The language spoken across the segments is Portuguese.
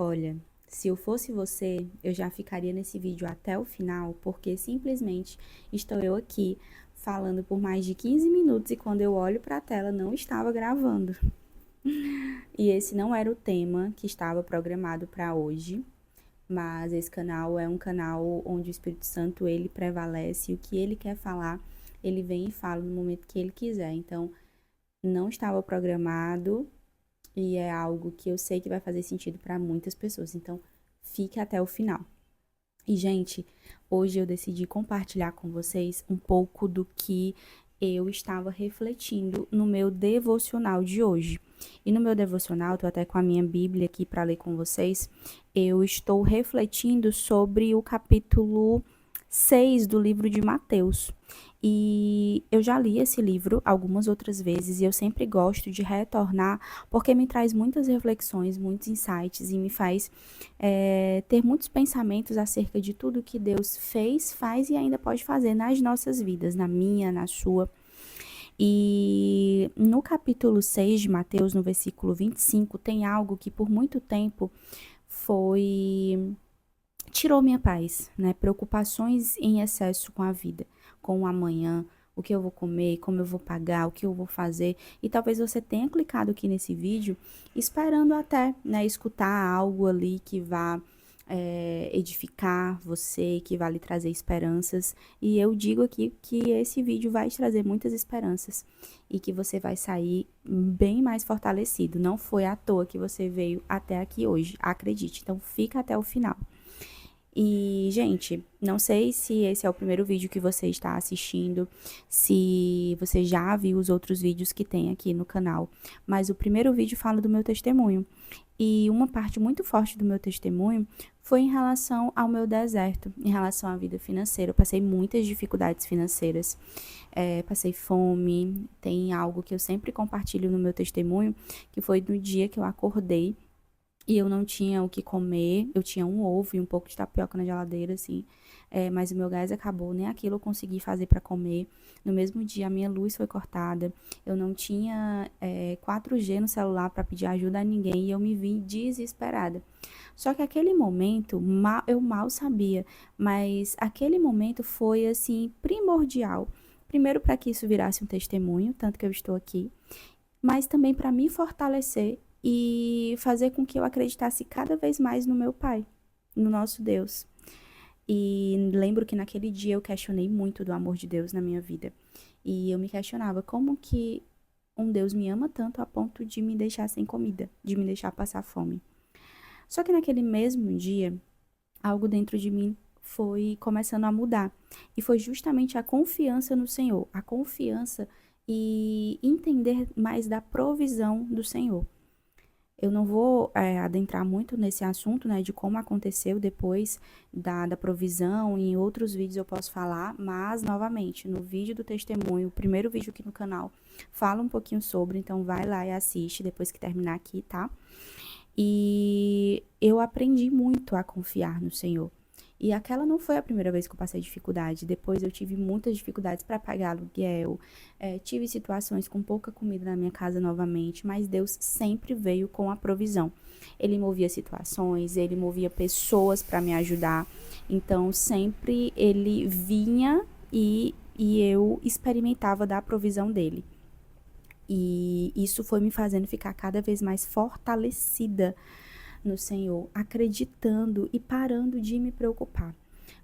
Olha, se eu fosse você, eu já ficaria nesse vídeo até o final, porque simplesmente estou eu aqui falando por mais de 15 minutos e quando eu olho para a tela não estava gravando. E esse não era o tema que estava programado para hoje, mas esse canal é um canal onde o Espírito Santo ele prevalece e o que ele quer falar, ele vem e fala no momento que ele quiser. Então, não estava programado, e é algo que eu sei que vai fazer sentido para muitas pessoas. Então, fique até o final. E, gente, hoje eu decidi compartilhar com vocês um pouco do que eu estava refletindo no meu devocional de hoje. E no meu devocional, tô até com a minha Bíblia aqui para ler com vocês. Eu estou refletindo sobre o capítulo 6 do livro de Mateus. E eu já li esse livro algumas outras vezes e eu sempre gosto de retornar porque me traz muitas reflexões, muitos insights e me faz ter muitos pensamentos acerca de tudo que Deus fez, faz e ainda pode fazer nas nossas vidas, na minha, na sua. E no capítulo 6 de Mateus, no versículo 25, tem algo que por muito tempo foi tirou minha paz, né? Preocupações em excesso com a vida, com o amanhã, o que eu vou comer, como eu vou pagar, o que eu vou fazer. E talvez você tenha clicado aqui nesse vídeo esperando até, né, escutar algo ali que vá edificar você, que vai lhe trazer esperanças. E eu digo aqui que esse vídeo vai te trazer muitas esperanças e que você vai sair bem mais fortalecido. Não foi à toa que você veio até aqui hoje, acredite. Então fica até o final. E, gente, não sei se esse é o primeiro vídeo que você está assistindo, se você já viu os outros vídeos que tem aqui no canal, mas o primeiro vídeo fala do meu testemunho. E uma parte muito forte do meu testemunho foi em relação ao meu deserto, em relação à vida financeira. Eu passei muitas dificuldades financeiras, passei fome. Tem algo que eu sempre compartilho no meu testemunho, que foi no dia que eu acordei e eu não tinha o que comer. Eu tinha um ovo e um pouco de tapioca na geladeira, assim. Mas o meu gás acabou, nem aquilo eu consegui fazer para comer. No mesmo dia, a minha luz foi cortada. Eu não tinha 4G no celular para pedir ajuda a ninguém e eu me vi desesperada. Só que aquele momento, eu mal sabia, mas aquele momento foi, assim, primordial. Primeiro, para que isso virasse um testemunho, tanto que eu estou aqui, mas também para me fortalecer e fazer com que eu acreditasse cada vez mais no meu Pai, no nosso Deus. E lembro que naquele dia eu questionei muito do amor de Deus na minha vida. E eu me questionava como que um Deus me ama tanto a ponto de me deixar sem comida, de me deixar passar fome. Só que naquele mesmo dia, algo dentro de mim foi começando a mudar. E foi justamente a confiança no Senhor, a confiança e entender mais da provisão do Senhor. Eu não vou adentrar muito nesse assunto, né, de como aconteceu depois da provisão. Em outros vídeos eu posso falar, mas, novamente, no vídeo do testemunho, o primeiro vídeo aqui no canal, fala um pouquinho sobre, então vai lá e assiste depois que terminar aqui, tá? E eu aprendi muito a confiar no Senhor. E aquela não foi a primeira vez que eu passei dificuldade. Depois eu tive muitas dificuldades para pagar aluguel, tive situações com pouca comida na minha casa novamente, mas Deus sempre veio com a provisão. Ele movia situações, ele movia pessoas para me ajudar. Então sempre ele vinha e eu experimentava da provisão dele. E isso foi me fazendo ficar cada vez mais fortalecida no Senhor, acreditando e parando de me preocupar.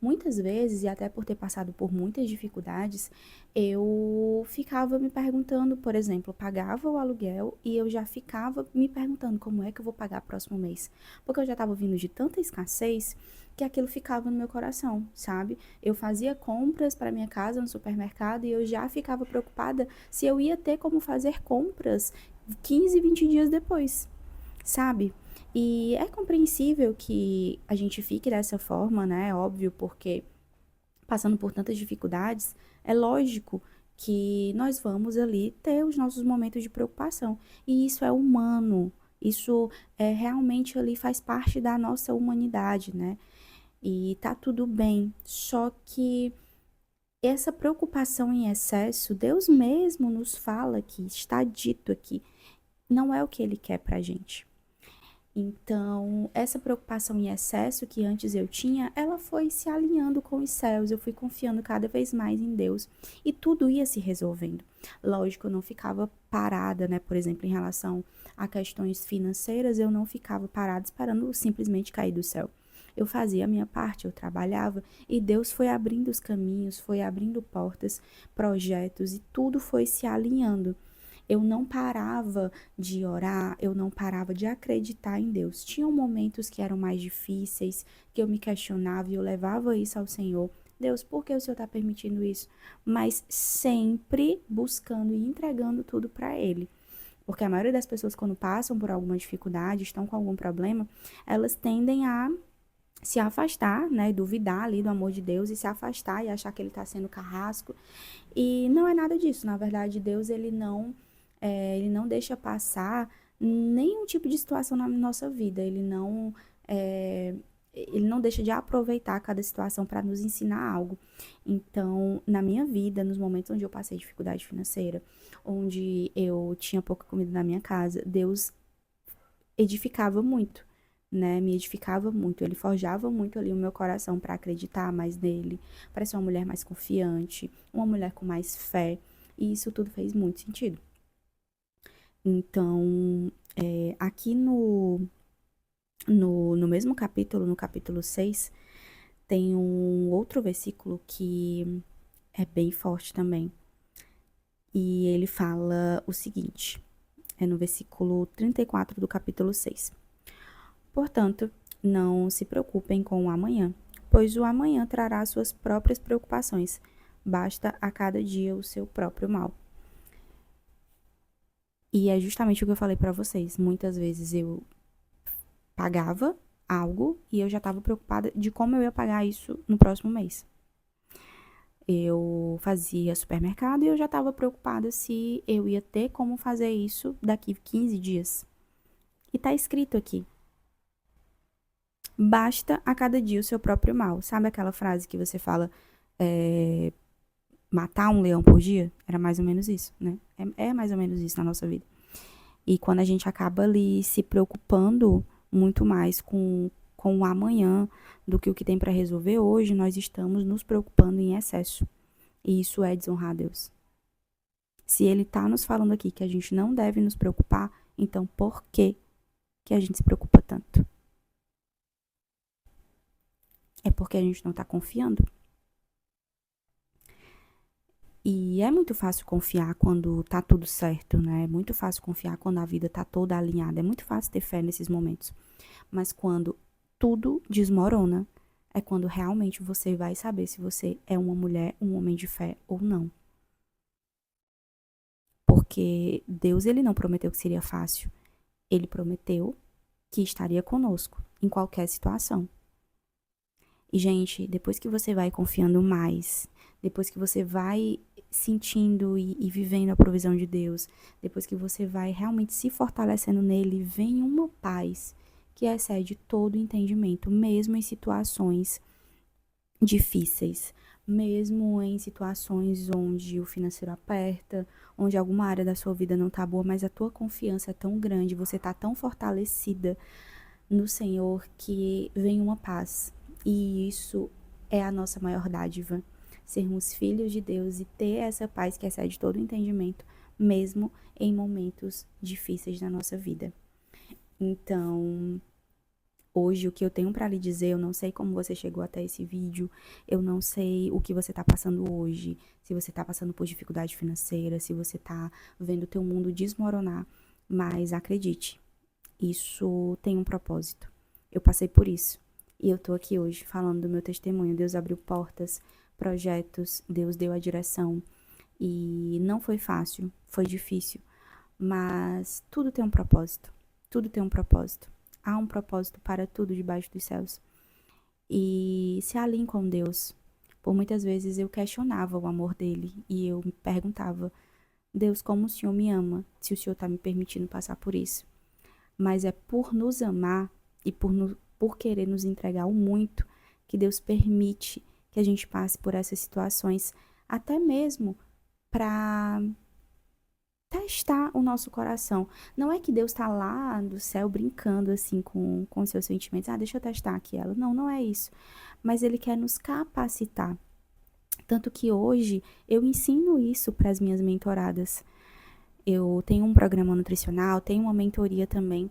Muitas vezes, e até por ter passado por muitas dificuldades, eu ficava me perguntando, por exemplo, eu pagava o aluguel e eu já ficava me perguntando como é que eu vou pagar próximo mês. Porque eu já estava vindo de tanta escassez que aquilo ficava no meu coração, sabe? Eu fazia compras para minha casa no supermercado e eu já ficava preocupada se eu ia ter como fazer compras 15, 20 dias depois, sabe? E é compreensível que a gente fique dessa forma, né? É óbvio, porque passando por tantas dificuldades, é lógico que nós vamos ali ter os nossos momentos de preocupação. E isso é humano, isso realmente ali faz parte da nossa humanidade, né? E tá tudo bem. Só que essa preocupação em excesso, Deus mesmo nos fala que está dito aqui, não é o que ele quer pra gente. Então, essa preocupação em excesso que antes eu tinha, ela foi se alinhando com os céus, eu fui confiando cada vez mais em Deus e tudo ia se resolvendo. Lógico, eu não ficava parada, né? Por exemplo, em relação a questões financeiras, eu não ficava parada esperando simplesmente cair do céu. Eu fazia a minha parte, eu trabalhava e Deus foi abrindo os caminhos, foi abrindo portas, projetos e tudo foi se alinhando. Eu não parava de orar, eu não parava de acreditar em Deus. Tinham momentos que eram mais difíceis, que eu me questionava e eu levava isso ao Senhor. Deus, por que o Senhor está permitindo isso? Mas sempre buscando e entregando tudo para Ele. Porque a maioria das pessoas, quando passam por alguma dificuldade, estão com algum problema, elas tendem a se afastar, né, duvidar ali do amor de Deus e se afastar e achar que ele está sendo carrasco. E não é nada disso. Na verdade, Deus ele não deixa passar nenhum tipo de situação na nossa vida. É, ele não deixa de aproveitar cada situação para nos ensinar algo. Então, na minha vida, nos momentos onde eu passei dificuldade financeira, onde eu tinha pouca comida na minha casa, Deus edificava muito, né? Me edificava muito. Ele forjava muito ali o meu coração para acreditar mais nele, para ser uma mulher mais confiante, uma mulher com mais fé. E isso tudo fez muito sentido. Então, aqui no mesmo capítulo, no capítulo 6 tem um outro versículo que é bem forte também. E ele fala o seguinte, é no versículo 34 do capítulo 6. Portanto, não se preocupem com o amanhã, pois o amanhã trará suas próprias preocupações. Basta a cada dia o seu próprio mal. E é justamente o que eu falei pra vocês. Muitas vezes eu pagava algo e eu já estava preocupada de como eu ia pagar isso no próximo mês. Eu fazia supermercado e eu já estava preocupada se eu ia ter como fazer isso daqui 15 dias. E tá escrito aqui: basta a cada dia o seu próprio mal. Sabe aquela frase que você fala, é, matar um leão por dia? Era mais ou menos isso, né? É mais ou menos isso na nossa vida. E quando a gente acaba ali se preocupando muito mais com o amanhã do que o que tem para resolver hoje, nós estamos nos preocupando em excesso. E isso é desonrar a Deus. Se ele está nos falando aqui que a gente não deve nos preocupar, então por que a gente se preocupa tanto? É porque a gente não está confiando. E é muito fácil confiar quando tá tudo certo, né? É muito fácil confiar quando a vida tá toda alinhada. É muito fácil ter fé nesses momentos. Mas quando tudo desmorona, é quando realmente você vai saber se você é uma mulher, um homem de fé ou não. Porque Deus, ele não prometeu que seria fácil. Ele prometeu que estaria conosco em qualquer situação. E, gente, depois que você vai confiando mais, depois que você vai sentindo e vivendo a provisão de Deus, depois que você vai realmente se fortalecendo nele, vem uma paz que excede todo o entendimento, mesmo em situações difíceis, mesmo em situações onde o financeiro aperta, onde alguma área da sua vida não tá boa, mas a tua confiança é tão grande, você tá tão fortalecida no Senhor que vem uma paz. E isso é a nossa maior dádiva. Sermos filhos de Deus e ter essa paz que excede todo o entendimento, mesmo em momentos difíceis da nossa vida. Então, hoje o que eu tenho para lhe dizer, eu não sei como você chegou até esse vídeo, eu não sei o que você está passando hoje, se você está passando por dificuldade financeira, se você está vendo o teu mundo desmoronar, mas acredite, isso tem um propósito. Eu passei por isso. E eu tô aqui hoje falando do meu testemunho. Deus abriu portas, projetos, Deus deu a direção. E não foi fácil, foi difícil. Mas tudo tem um propósito. Tudo tem um propósito. Há um propósito para tudo debaixo dos céus. E se alinhe com Deus. Por muitas vezes eu questionava o amor dele. E eu me perguntava: Deus, como o Senhor me ama, se o Senhor está me permitindo passar por isso? Mas é por nos amar e por querer nos entregar o muito que Deus permite que a gente passe por essas situações, até mesmo para testar o nosso coração. Não é que Deus está lá do céu brincando assim com os seus sentimentos. Ah, deixa eu testar aqui ela. Não, não é isso. Mas Ele quer nos capacitar. Tanto que hoje eu ensino isso para as minhas mentoradas. Eu tenho um programa nutricional, tenho uma mentoria também.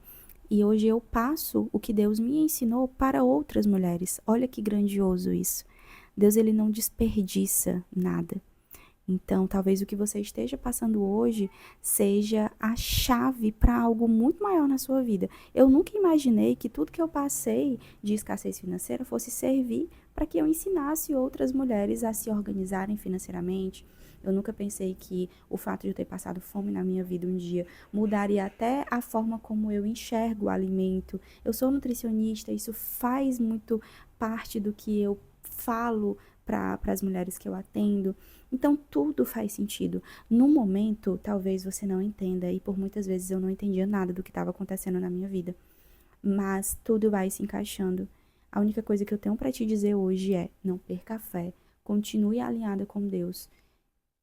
E hoje eu passo o que Deus me ensinou para outras mulheres. Olha que grandioso isso. Deus, ele não desperdiça nada. Então, talvez o que você esteja passando hoje seja a chave para algo muito maior na sua vida. Eu nunca imaginei que tudo que eu passei de escassez financeira fosse servir para que eu ensinasse outras mulheres a se organizarem financeiramente. Eu nunca pensei que o fato de eu ter passado fome na minha vida um dia mudaria até a forma como eu enxergo o alimento. Eu sou nutricionista, isso faz muito parte do que eu falo para as mulheres que eu atendo. Então, tudo faz sentido. No momento, talvez você não entenda, e por muitas vezes eu não entendia nada do que estava acontecendo na minha vida. Mas tudo vai se encaixando. A única coisa que eu tenho para te dizer hoje é: não perca a fé, continue alinhada com Deus.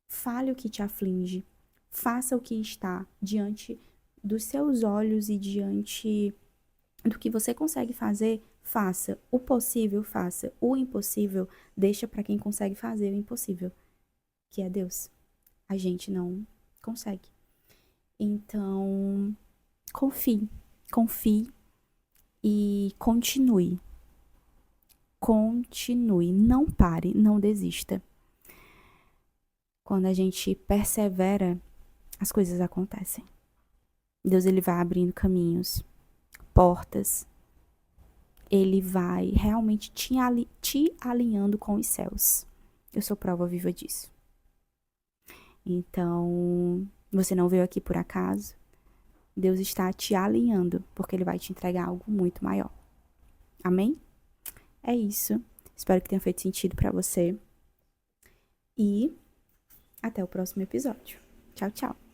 Fale o que te aflige, faça o que está diante dos seus olhos e diante do que você consegue fazer, faça. O possível, faça. O impossível, deixa para quem consegue fazer o impossível, que é Deus. A gente não consegue. Então, confie, confie e continue. Continue, não pare, não desista. Quando a gente persevera, as coisas acontecem. Deus, ele vai abrindo caminhos, portas. Ele vai realmente te alinhando com os céus. Eu sou prova viva disso. Então, você não veio aqui por acaso. Deus está te alinhando, porque Ele vai te entregar algo muito maior. Amém? É isso. Espero que tenha feito sentido para você. E até o próximo episódio. Tchau, tchau.